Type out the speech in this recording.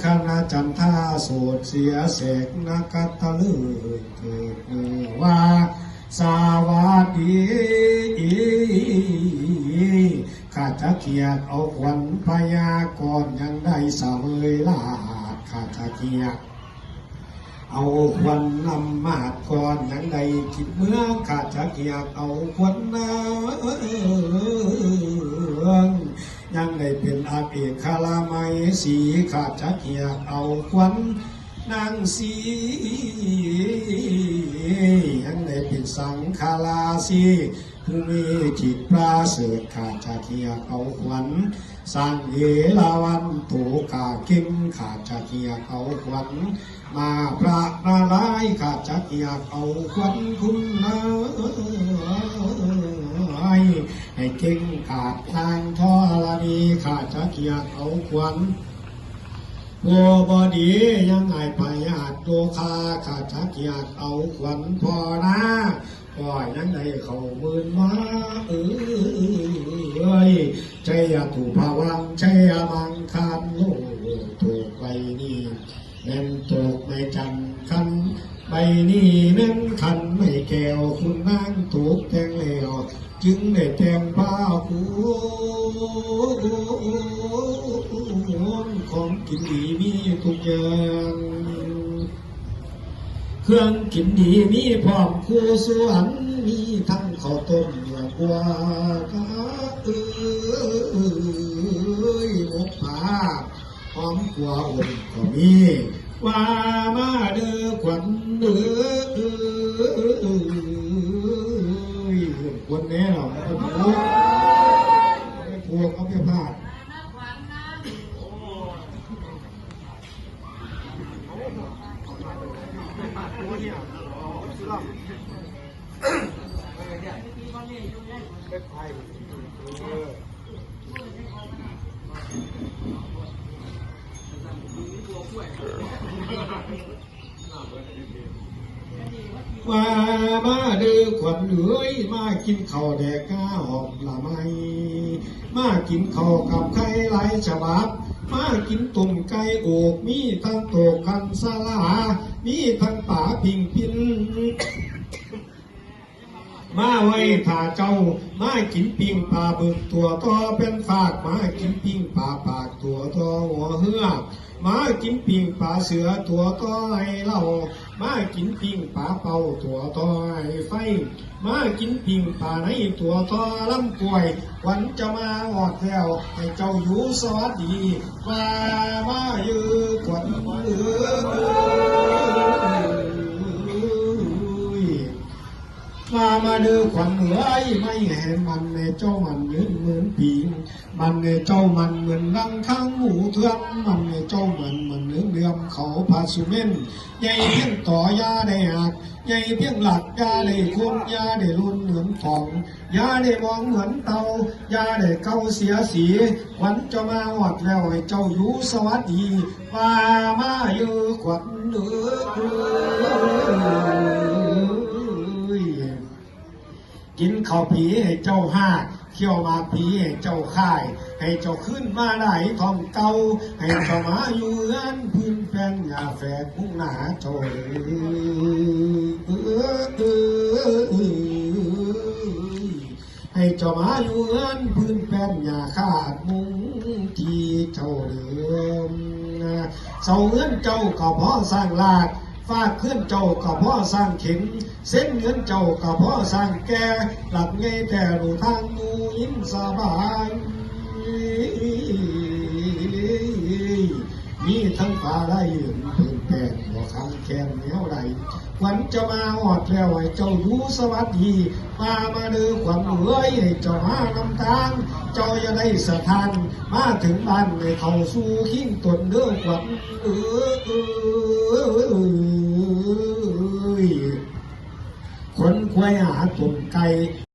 คณะจันทาโสดเสียเสกนักตะลือเกิดเมื่อว่าสวัสดีข้าจะเกียรติเอาขวัญพยากรณ์ยังได้เสวยลาดข้าจะเกียรติเอาควันนำมาดก่อนยังได้คิดเมื่อข้าจะเกียรติเอาควันนายังได้เป็นอาเอกคาลาไมสีข้าจะเกียรติเอาควันนางสียังได้เป็นสังคาลาสีผู้มีจิตปราเสริฐข้าจะเกียรติเอาควันสร้างเอลาวันตูกากิมข้าจะเกียรติเอาควันมาพระนาลายข้าจะเกียรติเอาควันคุณนาให้เก่งขาดทางทอรณีข้าจะเกียรติเอาควันโบบดียังไงพยาธิโตคาข้าจะเกียรติเอาควันพอนะก็ยังได้เข้ามือมาใจยาถูกภาวังใจยาบังคันโลถูกใบนี้แม่นตกไม่จันคันใบนี้แม่นคันไม่แก้วคุณนั่งถูกแทงแล้วจึงได้แทงผ้าหูของกินดีมีทุกอย่างเครื่องกินดีมีพร้อมคู่สวนมีทั้งข้าวต้มเนื้อกวาหมกผาหอมกว่าอุ่นก็มีว่ามาเด้อขวัญเด้อควรแน่หรอไม่พวกเขาไม่พลาดมาเดือขวัญเอ้ยมากินข้าวแดกก้าหอมละไมมากินข้าวกับไข่หลายฉบับมากินตุ่มไก่โอกมีทั้งโตคันสลามีทั้งป่าพิงพินมาไว้ถ่าเจ้ามากินปิ้งปลาบึกตัวต่อเป็นฝากมากินปิ้งปลาปากตัวต่อหัวเหือมากินปิ้งปลาเสือตัวต่อไอเหล่ามากินปิ้งปลาเป่าตัวต่อไอไฟมากินปิ้งปลาในตัวต่อลำป่วยวันจะมาออดแล้วให้เจ้าอยู่สวัสดีมาอยู่กวนมาเดือขวัญเอ้ยไม่แห่มันในเจ้ามันเหมือนผีมันในเจ้ามันเหมือนดังข้างหมูเถื่อนมันในเจ้ามันเหมือนเนื้อเดือมเขาพาสุเมนใหญ่เพียงต่อยาได้หักใหญ่เพียงหลักยาได้คุ้มยาได้รุนเหมือนทองยาได้มองเหมือนเตายาได้เก้าเสียสีขวัญจะมาหวัดแล้วให้เจ้าอยู่สวัสดีมาอยู่ขวัญเดือกินข้าวผีให้เจ้าห้าเขี่ยวมาผีให้เจ้าค่ายให้เจ้าขึ้นมาได้ทองเก่าให้เจ้ามาอยู่อันพื้นแป้นยาแฝกพุ่งหนาโจยให้เจ้ามาอยู่อันพื้นแป้นยาขาดมุงที่เจ้าเดิมเสาเงินเจ้าก็พอสร้างลาดฝากเพื่อนเจ้ากับพ่อสร้างเข็มเส้นเงินเจ้ากับพ่อสร้างแก่หลับไงแต่ดูทางมูยิ้มสบายมีทั้งฟ้าไล่พื้นแผ่นบ่คำแค้นเหนียวไหลขวัญจะมาออดแล้วให้เจ้าอยู่สวัสดีมาเดือขวัญเอ้ยให้เจ้ามาน้ำตาลเจ้าอย่าได้สะทานมาถึงบ้านให้เข้าสู่ขิ้งตนเด้อขวัญคนควายหาตุ่มไก่